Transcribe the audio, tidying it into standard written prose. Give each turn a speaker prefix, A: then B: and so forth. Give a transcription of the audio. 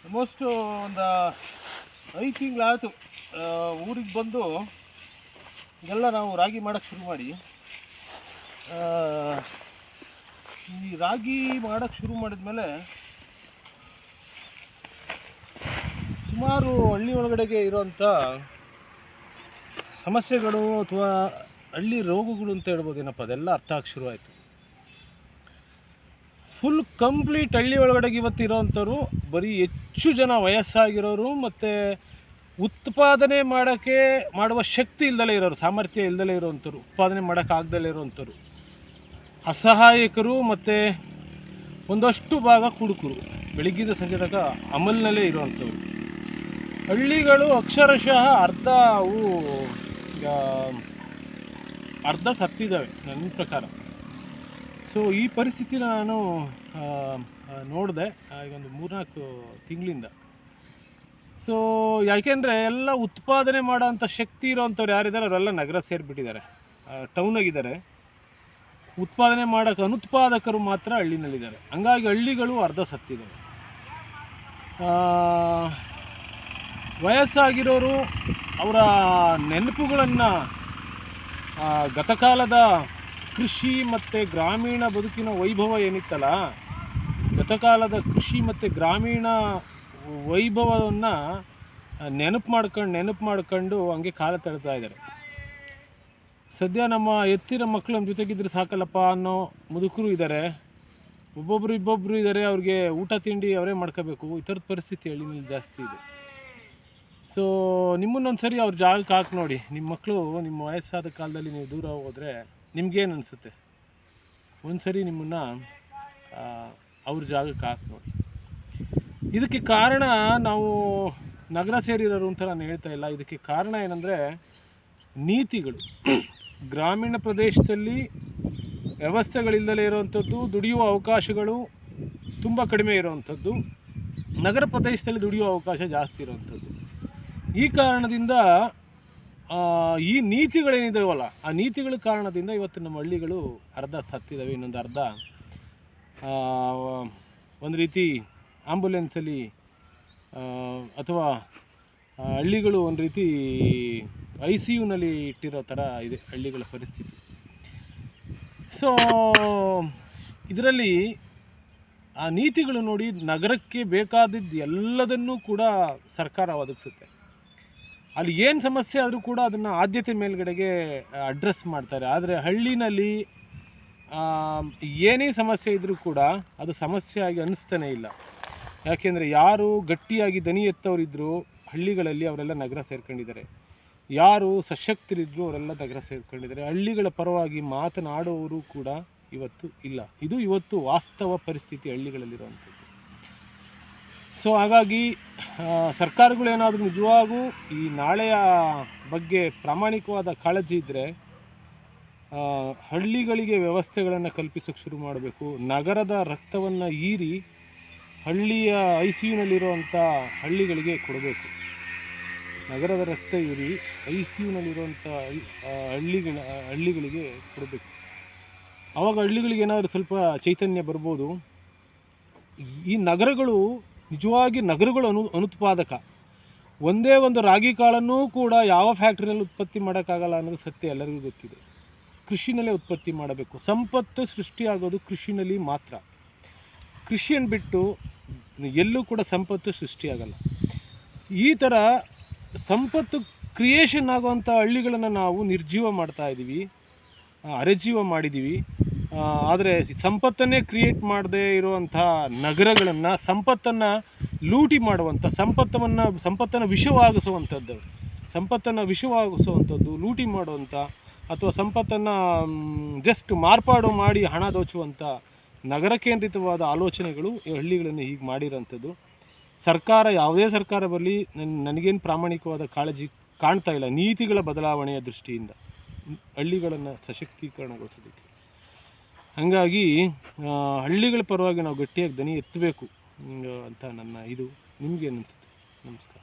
A: Almost ಒಂದು 5 ತಿಂಗಳಾಯಿತು ಊರಿಗೆ ಬಂದು ಇದೆಲ್ಲ ನಾವು ರಾಗಿ ಮಾಡೋಕ್ಕೆ ಶುರು ಮಾಡಿ. ಈ ರಾಗಿ ಮಾಡೋಕ್ಕೆ ಶುರು ಮಾಡಿದ್ಮೇಲೆ ಸುಮಾರು ಹಳ್ಳಿ ಒಳಗಡೆಗೆ ಇರೋಂಥ ಸಮಸ್ಯೆಗಳು ಅಥವಾ ಹಳ್ಳಿ ರೋಗಗಳು ಅಂತ ಹೇಳ್ಬೋದೇನಪ್ಪ, ಅದೆಲ್ಲ ಅರ್ಥ ಆಗಕ್ಕೆ ಶುರುವಾಯಿತು. ಫುಲ್ ಕಂಪ್ಲೀಟ್ ಹಳ್ಳಿ ಒಳಗಡೆಗೆ ಇವತ್ತಿರೋವಂಥವ್ರು ಬರೀ ಹೆಚ್ಚು ಜನ ವಯಸ್ಸಾಗಿರೋರು ಮತ್ತು ಉತ್ಪಾದನೆ ಮಾಡುವ ಶಕ್ತಿ ಇಲ್ಲದಲೇ ಇರೋರು, ಸಾಮರ್ಥ್ಯ ಇಲ್ಲದಲೇ ಇರೋವಂಥವ್ರು, ಉತ್ಪಾದನೆ ಮಾಡೋಕ್ಕಾಗ್ದಲೇ ಇರೋವಂಥವ್ರು, ಅಸಹಾಯಕರು ಮತ್ತು ಒಂದಷ್ಟು ಭಾಗ ಕುಡುಕರು, ಬೆಳಗ್ಗಿಂದ ಸಂಜೆ ತನಕ ಅಮಲ್ನಲ್ಲೇ ಇರುವಂಥವ್ರು. ಹಳ್ಳಿಗಳು ಅಕ್ಷರಶಃ ಅರ್ಧ ಸತ್ತಿದ್ದಾವೆ ನನ್ನ ಪ್ರಕಾರ. ಸೊ ಈ ಪರಿಸ್ಥಿತಿನ ನಾನು ನೋಡಿದೆ ಈಗೊಂದು 3-4 ತಿಂಗಳಿಂದ. ಸೊ ಯಾಕೆಂದರೆ ಎಲ್ಲ ಉತ್ಪಾದನೆ ಮಾಡೋಂಥ ಶಕ್ತಿ ಇರೋವಂಥವ್ರು ಯಾರಿದ್ದಾರೆ ಅವರೆಲ್ಲ ನಗರ ಸೇರಿಬಿಟ್ಟಿದ್ದಾರೆ, ಟೌನಾಗಿದ್ದಾರೆ. ಉತ್ಪಾದನೆ ಮಾಡೋಕ್ಕೆ ಅನುತ್ಪಾದಕರು ಮಾತ್ರ ಹಳ್ಳಿನಲ್ಲಿದ್ದಾರೆ. ಹಂಗಾಗಿ ಹಳ್ಳಿಗಳು ಅರ್ಧ ಸತ್ತಿದ್ದಾವೆ. ವಯಸ್ಸಾಗಿರೋರು ಅವರ ನೆನಪುಗಳನ್ನು ಗತಕಾಲದ ಕೃಷಿ ಮತ್ತು ಗ್ರಾಮೀಣ ಬದುಕಿನ ವೈಭವ ಏನಿತ್ತಲ್ಲ, ಗತಕಾಲದ ಕೃಷಿ ಮತ್ತು ಗ್ರಾಮೀಣ ವೈಭವವನ್ನು ನೆನಪು ಮಾಡ್ಕೊಂಡು ಹಂಗೆ ಕಾಲ ತಳ್ತಾ ಇದ್ದಾರೆ. ಸದ್ಯ ನಮ್ಮ ಎತ್ತಿನ ಮಕ್ಕಳು ನಮ್ಮ ಜೊತೆಗಿದ್ರೆ ಸಾಕಲ್ಲಪ್ಪ ಅನ್ನೋ ಮುದುಕರು ಇದ್ದಾರೆ, ಇಬ್ಬೊಬ್ಬರು ಇದ್ದಾರೆ, ಅವ್ರಿಗೆ ಊಟ ತಿಂಡಿ ಅವರೇ ಮಾಡ್ಕೋಬೇಕು. ಈ ಥರದ ಪರಿಸ್ಥಿತಿ ಹಳ್ಳಿನಲ್ಲಿ ಜಾಸ್ತಿ ಇದೆ. ಸೊ ನಿಮ್ಮನ್ನೊಂದು ಸರಿ ಅವ್ರ ಜಾಗಕ್ಕೆ ಹಾಕಿ ನೋಡಿ. ನಿಮ್ಮ ಮಕ್ಕಳು ನಿಮ್ಮ ವಯಸ್ಸಾದ ಕಾಲದಲ್ಲಿ ನೀವು ದೂರ ಹೋದರೆ ನಿಮ್ಗೇನು ಅನಿಸುತ್ತೆ? ಒಂದು ಸರಿ ನಿಮ್ಮನ್ನು ಅವ್ರ ಜಾಗಕ್ಕೆ ಹಾಕಿ ನೋಡಿ. ಇದಕ್ಕೆ ಕಾರಣ ನಾವು ನಗರ ಸೇರಿರೋರು ಅಂತ ನಾನು ಹೇಳ್ತಾ ಇಲ್ಲ. ಇದಕ್ಕೆ ಕಾರಣ ಏನಂದರೆ ನೀತಿಗಳು. ಗ್ರಾಮೀಣ ಪ್ರದೇಶದಲ್ಲಿ ವ್ಯವಸ್ಥೆಗಳಿಲ್ಲದೆ ಇರುವಂಥದ್ದು, ದುಡಿಯುವ ಅವಕಾಶಗಳು ತುಂಬ ಕಡಿಮೆ ಇರುವಂಥದ್ದು, ನಗರ ಪ್ರದೇಶದಲ್ಲಿ ದುಡಿಯುವ ಅವಕಾಶ ಜಾಸ್ತಿ ಇರುವಂಥದ್ದು. ಈ ಕಾರಣದಿಂದ ಈ ನೀತಿಗಳೇನಿದಾವಲ್ಲ, ಆ ನೀತಿಗಳ ಕಾರಣದಿಂದ ಇವತ್ತು ನಮ್ಮ ಹಳ್ಳಿಗಳು ಅರ್ಧ ಸತ್ತಿದ್ದಾವೆ. ಇನ್ನೊಂದು ಅರ್ಧ ಒಂದು ರೀತಿ ಆಂಬುಲೆನ್ಸಲ್ಲಿ ಅಥವಾ ಹಳ್ಳಿಗಳು ಒಂದು ರೀತಿ ICUನಲ್ಲಿ ಇಟ್ಟಿರೋ ಥರ ಇದೆ ಹಳ್ಳಿಗಳ ಪರಿಸ್ಥಿತಿ. ಸೊ ಇದರಲ್ಲಿ ಆ ನೀತಿಗಳು ನೋಡಿ, ನಗರಕ್ಕೆ ಬೇಕಾದದ್ದು ಎಲ್ಲದನ್ನೂ ಕೂಡ ಸರ್ಕಾರ ಒದಗಿಸುತ್ತೆ. ಅಲ್ಲಿ ಏನು ಸಮಸ್ಯೆ ಆದರೂ ಕೂಡ ಅದನ್ನು ಆದ್ಯತೆ ಮೇಲ್ಗಡೆಗೆ ಅಡ್ರೆಸ್ ಮಾಡ್ತಾರೆ. ಆದರೆ ಹಳ್ಳಿನಲ್ಲಿ ಏನೇ ಸಮಸ್ಯೆ ಇದ್ದರೂ ಕೂಡ ಅದು ಸಮಸ್ಯೆ ಆಗಿ ಅನ್ನಿಸ್ತಾನೇ ಇಲ್ಲ. ಯಾಕೆಂದರೆ ಯಾರು ಗಟ್ಟಿಯಾಗಿ ದನಿ ಎತ್ತವರಿದ್ದರು ಹಳ್ಳಿಗಳಲ್ಲಿ ಅವರೆಲ್ಲ ನಗರ ಸೇರ್ಕೊಂಡಿದ್ದಾರೆ, ಯಾರು ಸಶಕ್ತರಿದ್ದರು ಅವರೆಲ್ಲ ನಗರ ಸೇರ್ಕೊಂಡಿದ್ದಾರೆ. ಹಳ್ಳಿಗಳ ಪರವಾಗಿ ಮಾತನಾಡುವವರು ಕೂಡ ಇವತ್ತು ಇಲ್ಲ. ಇದು ಇವತ್ತು ವಾಸ್ತವ ಪರಿಸ್ಥಿತಿ ಹಳ್ಳಿಗಳಲ್ಲಿರುವಂಥದ್ದು. ಸೊ ಹಾಗಾಗಿ ಸರ್ಕಾರಗಳೇನಾದರೂ ನಿಜವಾಗೂ ಈ ನಾಳೆಯ ಬಗ್ಗೆ ಪ್ರಾಮಾಣಿಕವಾದ ಕಾಳಜಿ ಇದ್ದರೆ ಹಳ್ಳಿಗಳಿಗೆ ವ್ಯವಸ್ಥೆಗಳನ್ನು ಕಲ್ಪಿಸೋಕ್ಕೆ ಶುರು ಮಾಡಬೇಕು. ನಗರದ ರಕ್ತವನ್ನು ಹೀರಿ ಹಳ್ಳಿಯ ICUನಲ್ಲಿರುವಂಥ ಹಳ್ಳಿಗಳಿಗೆ ಕೊಡಬೇಕು. ನಗರದ ರಕ್ತ ಹೀರಿ ICUನಲ್ಲಿರುವಂಥ ಹಳ್ಳಿಗಳಿಗೆ ಕೊಡಬೇಕು. ಆವಾಗ ಹಳ್ಳಿಗಳಿಗೆ ಏನಾದರೂ ಸ್ವಲ್ಪ ಚೈತನ್ಯ ಬರ್ಬೋದು. ಈ ನಗರಗಳು ನಿಜವಾಗಿ ಅನುತ್ಪಾದಕ. ಒಂದೇ ಒಂದು ರಾಗಿ ಕಾಳನ್ನೂ ಕೂಡ ಯಾವ ಫ್ಯಾಕ್ಟ್ರಿನಲ್ಲಿ ಉತ್ಪತ್ತಿ ಮಾಡೋಕ್ಕಾಗಲ್ಲ ಅನ್ನೋದು ಸತ್ಯ ಎಲ್ಲರಿಗೂ ಗೊತ್ತಿದೆ. ಕೃಷಿನಲ್ಲೇ ಉತ್ಪತ್ತಿ ಮಾಡಬೇಕು. ಸಂಪತ್ತು ಸೃಷ್ಟಿಯಾಗೋದು ಕೃಷಿನಲ್ಲಿ ಮಾತ್ರ. ಕೃಷಿಯನ್ನು ಬಿಟ್ಟು ಎಲ್ಲೂ ಕೂಡ ಸಂಪತ್ತು ಸೃಷ್ಟಿಯಾಗಲ್ಲ. ಈ ಥರ ಸಂಪತ್ತು ಕ್ರಿಯೇಷನ್ ಆಗುವಂಥ ಹಳ್ಳಿಗಳನ್ನು ನಾವು ನಿರ್ಜೀವ ಮಾಡ್ತಾ ಇದ್ದೀವಿ, ಅರೆಜೀವ ಮಾಡಿದ್ದೀವಿ. ಆದರೆ ಸಂಪತ್ತನ್ನೇ ಕ್ರಿಯೇಟ್ ಮಾಡದೇ ಇರುವಂಥ ನಗರಗಳನ್ನು, ಸಂಪತ್ತನ್ನು ಲೂಟಿ ಮಾಡುವಂಥ, ಸಂಪತ್ತನ್ನು ವಿಷವಾಗಿಸುವಂಥದ್ದು, ಲೂಟಿ ಮಾಡುವಂಥ ಅಥವಾ ಸಂಪತ್ತನ್ನು ಜಸ್ಟ್ ಮಾರ್ಪಾಡು ಮಾಡಿ ಹಣ ದೋಚುವಂಥ ನಗರ ಕೇಂದ್ರಿತವಾದ ಆಲೋಚನೆಗಳು ಈ ಹಳ್ಳಿಗಳನ್ನು ಹೀಗೆ ಮಾಡಿರೋಂಥದ್ದು. ಸರ್ಕಾರ, ಯಾವುದೇ ಸರ್ಕಾರ ಬರಲಿ, ನನಗೇನು ಪ್ರಾಮಾಣಿಕವಾದ ಕಾಳಜಿ ಕಾಣ್ತಾ ಇಲ್ಲ ನೀತಿಗಳ ಬದಲಾವಣೆಯ ದೃಷ್ಟಿಯಿಂದ ಹಳ್ಳಿಗಳನ್ನು ಸಶಕ್ತೀಕರಣಗೊಳಿಸೋದಕ್ಕೆ. ಹಾಗಾಗಿ ಹಳ್ಳಿಗಳ ಪರವಾಗಿ ನಾವು ಗಟ್ಟಿಯಾಗಿ ದನಿ ಎತ್ತಬೇಕು ಅಂತ ನನ್ನ ಇದು. ನಿಮಗೇನು ಅನಿಸುತ್ತೆ? ನಮಸ್ಕಾರ.